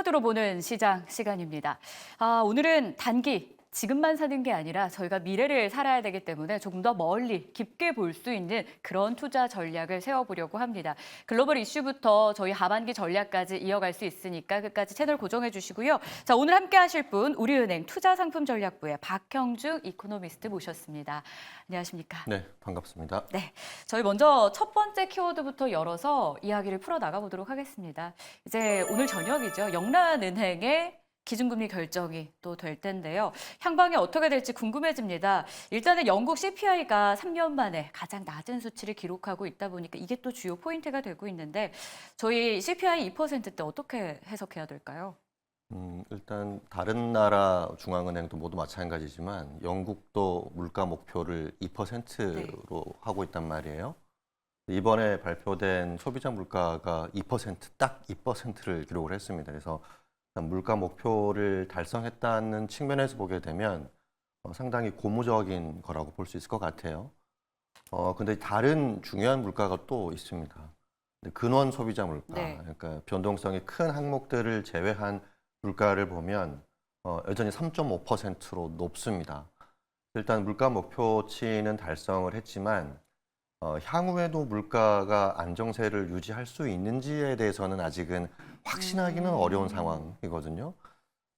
키워드로 보는 시장 시간입니다. 오늘은 단기, 지금만 사는 게 아니라 저희가 미래를 살아야 되기 때문에 조금 더 멀리 깊게 볼 수 있는 그런 투자 전략을 세워보려고 합니다. 글로벌 이슈부터 저희 하반기 전략까지 이어갈 수 있으니까 끝까지 채널 고정해 주시고요. 자, 오늘 함께 하실 분 우리은행 투자상품전략부의 박형중 이코노미스트 모셨습니다. 안녕하십니까? 네, 반갑습니다. 네, 저희 먼저 첫 번째 키워드부터 열어서 이야기를 풀어나가 보도록 하겠습니다. 이제 오늘 저녁이죠. 영란은행의 기준금리 결정이 또 될 텐데요. 향방이 어떻게 될지 궁금해집니다. 일단은 영국 CPI가 3년 만에 가장 낮은 수치를 기록하고 있다 보니까 이게 또 주요 포인트가 되고 있는데 저희 CPI 2%대 어떻게 해석해야 될까요? 일단 다른 나라 중앙은행도 모두 마찬가지지만 영국도 물가 목표를 2%로 하고 있단 말이에요. 이번에 발표된 소비자 물가가 2%, 딱 2%를 기록을 했습니다. 그래서 물가 목표를 달성했다는 측면에서 보게 되면 상당히 고무적인 거라고 볼 수 있을 것 같아요. 근데 다른 중요한 물가가 또 있습니다. 근원 소비자 물가, 네. 그러니까 변동성이 큰 항목들을 제외한 물가를 보면 여전히 3.5%로 높습니다. 일단 물가 목표치는 달성을 했지만 향후에도 물가가 안정세를 유지할 수 있는지에 대해서는 아직은 확신하기는 어려운 상황이거든요.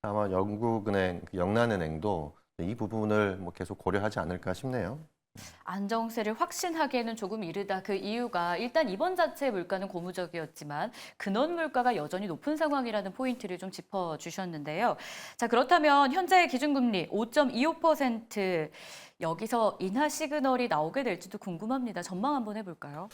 아마 영국은행, 영란은행도 이 부분을 계속 고려하지 않을까 싶네요. 안정세를 확신하기에는 조금 이르다. 그 이유가 일단 이번 자체 물가는 고무적이었지만 근원 물가가 여전히 높은 상황이라는 포인트를 좀 짚어주셨는데요. 자, 그렇다면 현재 기준금리 5.25% 여기서 인하 시그널이 나오게 될지도 궁금합니다. 전망 한번 해볼까요?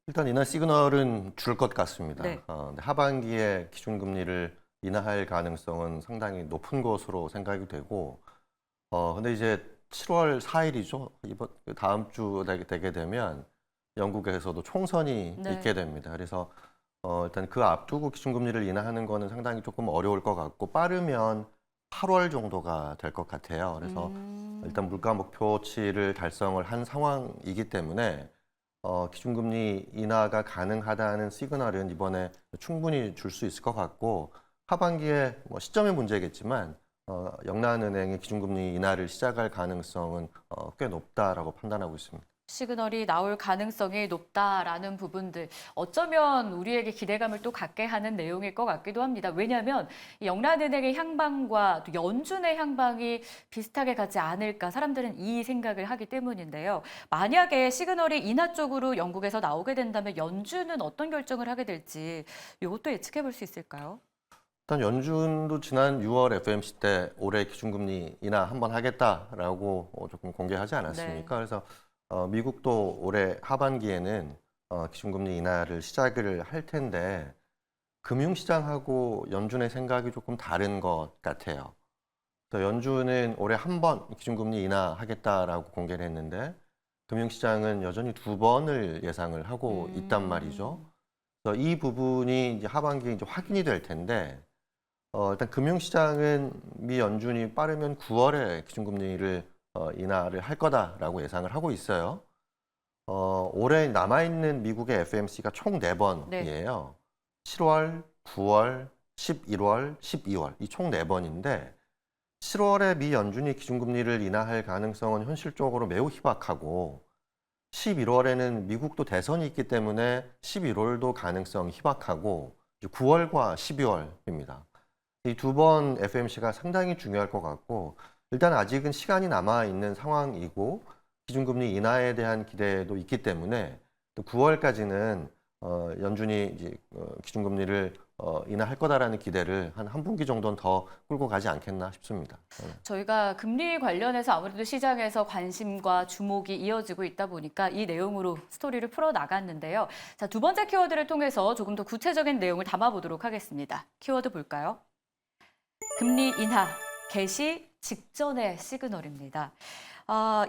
일단 인하 시그널은 줄 것 같습니다. 네. 근데 하반기에 기준금리를 인하할 가능성은 상당히 높은 것으로 생각이 되고, 근데 이제 7월 4일이죠. 다음 주 되게 되면 영국에서도 총선이 네. 있게 됩니다. 그래서 일단 그 앞두고 기준금리를 인하하는 거는 상당히 조금 어려울 것 같고 빠르면 8월 정도가 될 것 같아요. 그래서 일단 물가 목표치를 달성을 한 상황이기 때문에 기준금리 인하가 가능하다는 시그널은 이번에 충분히 줄 수 있을 것 같고 하반기에 시점의 문제겠지만 영란은행이 기준금리 인하를 시작할 가능성은 꽤 높다라고 판단하고 있습니다. 시그널이 나올 가능성이 높다라는 부분들 어쩌면 우리에게 기대감을 또 갖게 하는 내용일 것 같기도 합니다. 왜냐하면 이 영란은행의 향방과 또 연준의 향방이 비슷하게 가지 않을까 사람들은 이 생각을 하기 때문인데요. 만약에 시그널이 인하 쪽으로 영국에서 나오게 된다면 연준은 어떤 결정을 하게 될지 이것도 예측해 볼 수 있을까요? 일단 연준도 지난 6월 FOMC 때 올해 기준금리 인하 한번 하겠다라고 조금 공개하지 않았습니까? 네. 그래서 미국도 올해 하반기에는 기준금리 인하를 시작을 할 텐데 금융시장하고 연준의 생각이 조금 다른 것 같아요. 그래서 연준은 올해 한 번 기준금리 인하하겠다라고 공개를 했는데 금융시장은 여전히 두 번을 예상을 하고 있단 말이죠. 그래서 이 부분이 이제 하반기에 이제 확인이 될 텐데 일단 금융시장은 미 연준이 빠르면 9월에 기준금리를 인하를 할 거다라고 예상을 하고 있어요. 올해 남아있는 미국의 FOMC가 총 네. 4번이에요. 7월, 9월, 11월, 12월 이 총 4번인데 7월에 미 연준이 기준금리를 인하할 가능성은 현실적으로 매우 희박하고 11월에는 미국도 대선이 있기 때문에 11월도 가능성 희박하고 9월과 12월입니다. 이 두 번 FOMC가 상당히 중요할 것 같고 일단 아직은 시간이 남아 있는 상황이고 기준금리 인하에 대한 기대도 있기 때문에 또 9월까지는 연준이 이제 기준금리를 인하할 거다라는 기대를 한 분기 정도는 더 끌고 가지 않겠나 싶습니다. 저희가 금리 관련해서 아무래도 시장에서 관심과 주목이 이어지고 있다 보니까 이 내용으로 스토리를 풀어 나갔는데요. 자, 두 번째 키워드를 통해서 조금 더 구체적인 내용을 담아보도록 하겠습니다. 키워드 볼까요? 금리 인하 개시 직전의 시그널입니다.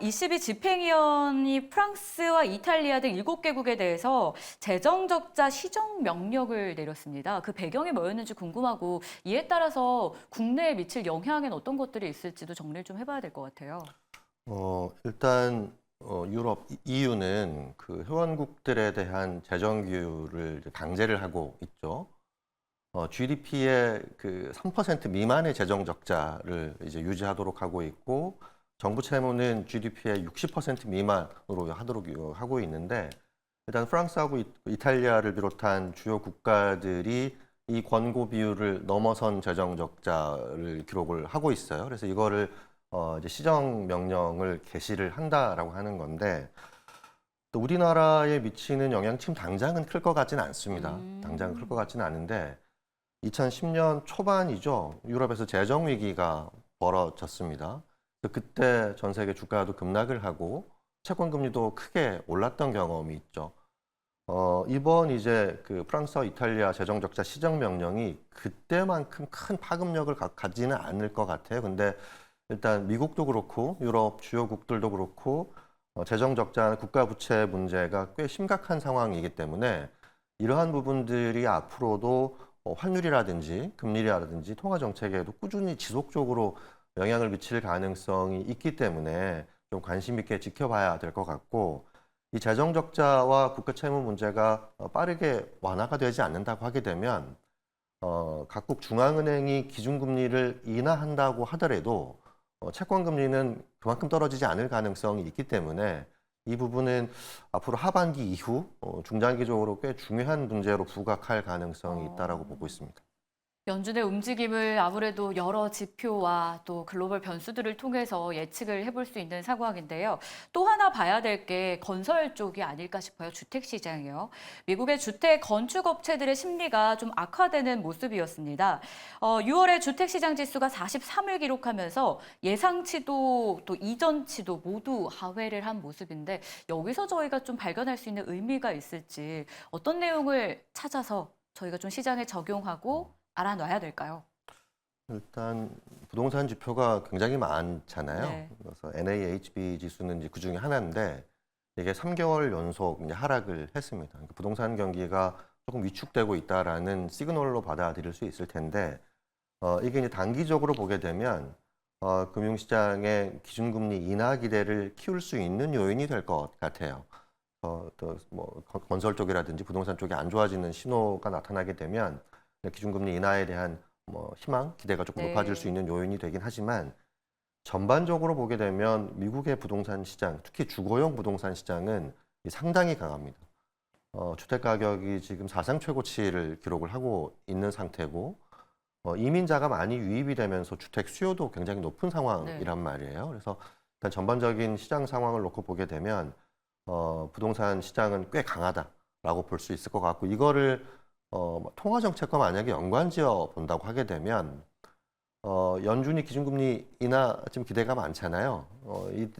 22 집행위원이 프랑스와 이탈리아 등 7개국에 대해서 재정 적자 시정 명령을 내렸습니다. 그 배경이 뭐였는지 궁금하고 이에 따라서 국내에 미칠 영향엔 어떤 것들이 있을지도 정리를 좀 해봐야 될 것 같아요. 일단 유럽 EU는 그 회원국들에 대한 재정 규율을 이제 강제를 하고 있죠. GDP의 그 3% 미만의 재정 적자를 이제 유지하도록 하고 있고 정부 채무는 GDP의 60% 미만으로 하도록 하고 있는데 일단 프랑스하고 이탈리아를 비롯한 주요 국가들이 이 권고 비율을 넘어선 재정 적자를 기록을 하고 있어요. 그래서 이거를 이제 시정 명령을 개시를 한다라고 하는 건데 또 우리나라에 미치는 영향 지금 당장은 클 것 같지는 않습니다. 당장은 클 것 같지는 않은데 2010년 초반이죠. 유럽에서 재정 위기가 벌어졌습니다. 그때 전 세계 주가도 급락을 하고 채권 금리도 크게 올랐던 경험이 있죠. 이번 이제 그 프랑스와 이탈리아 재정 적자 시정 명령이 그때만큼 큰 파급력을 가지는 않을 것 같아요. 근데 일단 미국도 그렇고 유럽 주요국들도 그렇고 재정 적자나 국가 부채 문제가 꽤 심각한 상황이기 때문에 이러한 부분들이 앞으로도 환율이라든지 금리라든지 통화 정책에도 꾸준히 지속적으로 영향을 미칠 가능성이 있기 때문에 좀 관심 있게 지켜봐야 될 것 같고 이 재정 적자와 국가 채무 문제가 빠르게 완화가 되지 않는다고 하게 되면 각국 중앙은행이 기준금리를 인하한다고 하더라도 채권 금리는 그만큼 떨어지지 않을 가능성이 있기 때문에 이 부분은 앞으로 하반기 이후 중장기적으로 꽤 중요한 문제로 부각할 가능성이 있다라고 보고 있습니다. 연준의 움직임을 아무래도 여러 지표와 또 글로벌 변수들을 통해서 예측을 해볼 수 있는 상황인데요. 또 하나 봐야 될 게 건설 쪽이 아닐까 싶어요. 주택 시장이요. 미국의 주택 건축업체들의 심리가 좀 악화되는 모습이었습니다. 6월에 주택 시장 지수가 43을 기록하면서 예상치도 또 이전치도 모두 하회를 한 모습인데 여기서 저희가 좀 발견할 수 있는 의미가 있을지 어떤 내용을 찾아서 저희가 좀 시장에 적용하고 알아놔야 될까요? 일단 부동산 지표가 굉장히 많잖아요. 네. 그래서 NAHB 지수는 이제 그 중에 하나인데 이게 3개월 연속 이제 하락을 했습니다. 그러니까 부동산 경기가 조금 위축되고 있다라는 시그널로 받아들일 수 있을 텐데 이게 이제 단기적으로 보게 되면 금융시장의 기준금리 인하 기대를 키울 수 있는 요인이 될 것 같아요. 또 뭐 건설 쪽이라든지 부동산 쪽이 안 좋아지는 신호가 나타나게 되면 기준금리 인하에 대한 뭐 희망, 기대가 조금 높아질 수 있는 요인이 되긴 하지만 전반적으로 보게 되면 미국의 부동산 시장, 특히 주거용 부동산 시장은 상당히 강합니다. 주택 가격이 지금 사상 최고치를 기록을 하고 있는 상태고 이민자가 많이 유입이 되면서 주택 수요도 굉장히 높은 상황이란 말이에요. 그래서 일단 전반적인 시장 상황을 놓고 보게 되면 부동산 시장은 꽤 강하다라고 볼 수 있을 것 같고 이거를 통화 정책과 만약에 연관지어 본다고 하게 되면 연준이 기준금리 인하 지금 기대가 많잖아요.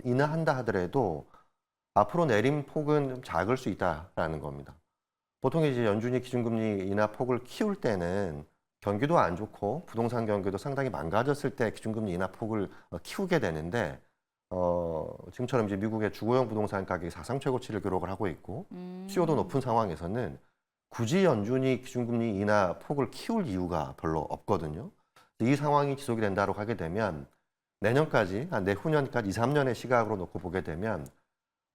인하한다 하더라도 앞으로 내림 폭은 좀 작을 수 있다라는 겁니다. 보통 이제 연준이 기준금리 인하 폭을 키울 때는 경기도 안 좋고 부동산 경기도 상당히 망가졌을 때 기준금리 인하 폭을 키우게 되는데 지금처럼 이제 미국의 주거용 부동산 가격이 사상 최고치를 기록을 하고 있고 수요도 높은 상황에서는 굳이 연준이 기준금리 인하 폭을 키울 이유가 별로 없거든요. 이 상황이 지속이 된다고 하게 되면 내년까지, 내후년까지 2, 3년의 시각으로 놓고 보게 되면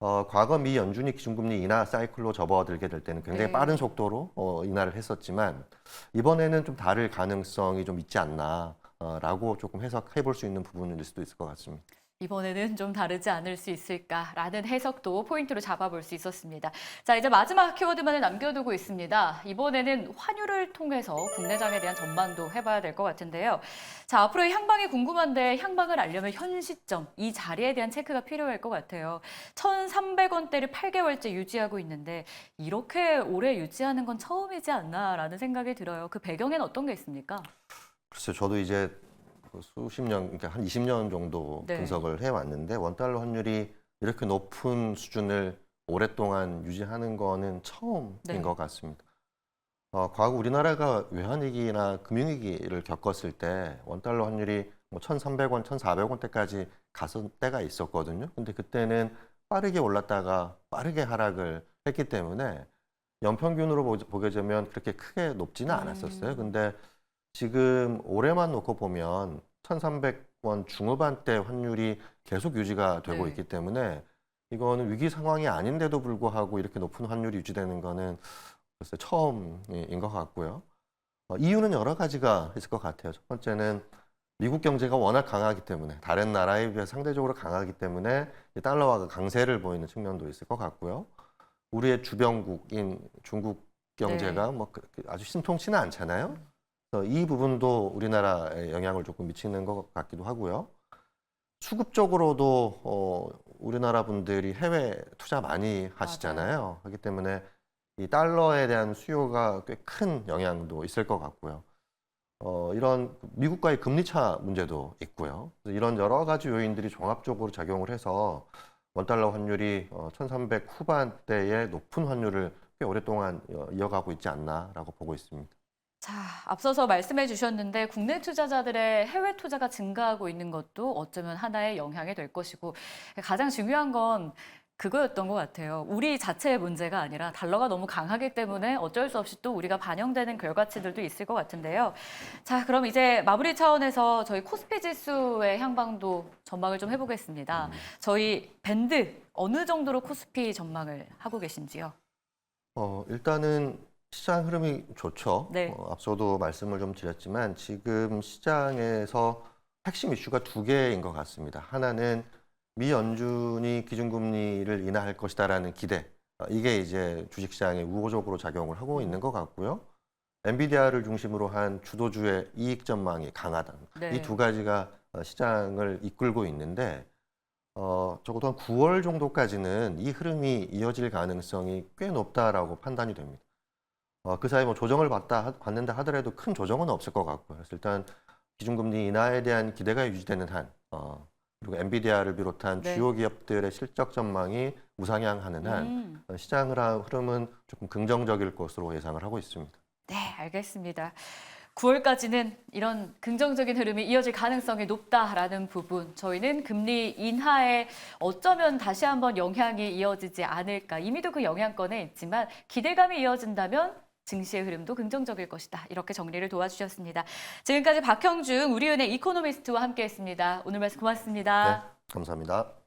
과거 미 연준이 기준금리 인하 사이클로 접어들게 될 때는 굉장히 빠른 속도로 인하를 했었지만 이번에는 좀 다를 가능성이 좀 있지 않나라고 조금 해석해 볼 수 있는 부분일 수도 있을 것 같습니다. 이번에는 좀 다르지 않을 수 있을까라는 해석도 포인트로 잡아볼 수 있었습니다. 자, 이제 마지막 키워드만을 남겨두고 있습니다. 이번에는 환율을 통해서 국내장에 대한 전망도 해봐야 될 것 같은데요. 자, 앞으로의 향방이 궁금한데 향방을 알려면 현 시점, 이 자리에 대한 체크가 필요할 것 같아요. 1,300원대를 8개월째 유지하고 있는데 이렇게 오래 유지하는 건 처음이지 않나라는 생각이 들어요. 그 배경에는 어떤 게 있습니까? 글쎄요, 저도 이제 수십 년, 그러니까 한 20년 정도 분석을 해왔는데 원달러 환율이 이렇게 높은 수준을 오랫동안 유지하는 거는 처음인 것 같습니다. 과거 우리나라가 외환위기나 금융위기를 겪었을 때 원달러 환율이 뭐 1,300원, 1,400원대까지 갔을 때가 있었거든요. 근데 그때는 빠르게 올랐다가 빠르게 하락을 했기 때문에 연평균으로 보게 되면 그렇게 크게 높지는 않았었어요. 근데 지금 올해만 놓고 보면 1,300원 중후반대 환율이 계속 유지가 되고 있기 때문에 이거는 위기 상황이 아닌데도 불구하고 이렇게 높은 환율이 유지되는 거는 글쎄 처음인 것 같고요. 이유는 여러 가지가 있을 것 같아요. 첫 번째는 미국 경제가 워낙 강하기 때문에 다른 나라에 비해 상대적으로 강하기 때문에 이 달러화가 강세를 보이는 측면도 있을 것 같고요. 우리의 주변국인 중국 경제가 뭐 아주 신통치는 않잖아요. 그래서 이 부분도 우리나라에 영향을 조금 미치는 것 같기도 하고요. 수급적으로도 우리나라 분들이 해외 투자 많이 하시잖아요. 하기 때문에 이 달러에 대한 수요가 꽤 큰 영향도 있을 것 같고요. 이런 미국과의 금리 차 문제도 있고요. 이런 여러 가지 요인들이 종합적으로 작용을 해서 원달러 환율이 1300 후반대의 높은 환율을 꽤 오랫동안 이어가고 있지 않나라고 보고 있습니다. 자, 앞서서 말씀해 주셨는데 국내 투자자들의 해외 투자가 증가하고 있는 것도 어쩌면 하나의 영향이 될 것이고 가장 중요한 건 그거였던 것 같아요. 우리 자체의 문제가 아니라 달러가 너무 강하기 때문에 어쩔 수 없이 또 우리가 반영되는 결과치들도 있을 것 같은데요. 자, 그럼 이제 마무리 차원에서 저희 코스피 지수의 향방도 전망을 좀 해보겠습니다. 저희 밴드 어느 정도로 코스피 전망을 하고 계신지요? 일단은 시장 흐름이 좋죠. 네. 앞서도 말씀을 좀 드렸지만 지금 시장에서 핵심 이슈가 두 개인 것 같습니다. 하나는 미 연준이 기준금리를 인하할 것이다라는 기대. 이게 이제 주식시장에 우호적으로 작용을 하고 있는 것 같고요. 엔비디아를 중심으로 한 주도주의 이익 전망이 강하다. 네. 이 두 가지가 시장을 이끌고 있는데 적어도 한 9월 정도까지는 이 흐름이 이어질 가능성이 꽤 높다라고 판단이 됩니다. 그 사이 뭐 조정을 받는다 하더라도 큰 조정은 없을 것 같고요. 그래서 일단 기준금리 인하에 대한 기대가 유지되는 한, 그리고 엔비디아를 비롯한 네. 주요 기업들의 실적 전망이 우상향하는 한 시장 흐름은 조금 긍정적일 것으로 예상을 하고 있습니다. 네, 알겠습니다. 9월까지는 이런 긍정적인 흐름이 이어질 가능성이 높다라는 부분, 저희는 금리 인하에 어쩌면 다시 한번 영향이 이어지지 않을까. 이미도 그 영향권에 있지만 기대감이 이어진다면 증시의 흐름도 긍정적일 것이다. 이렇게 정리를 도와주셨습니다. 지금까지 박형중 우리은행 이코노미스트와 함께했습니다. 오늘 말씀 고맙습니다. 네, 감사합니다.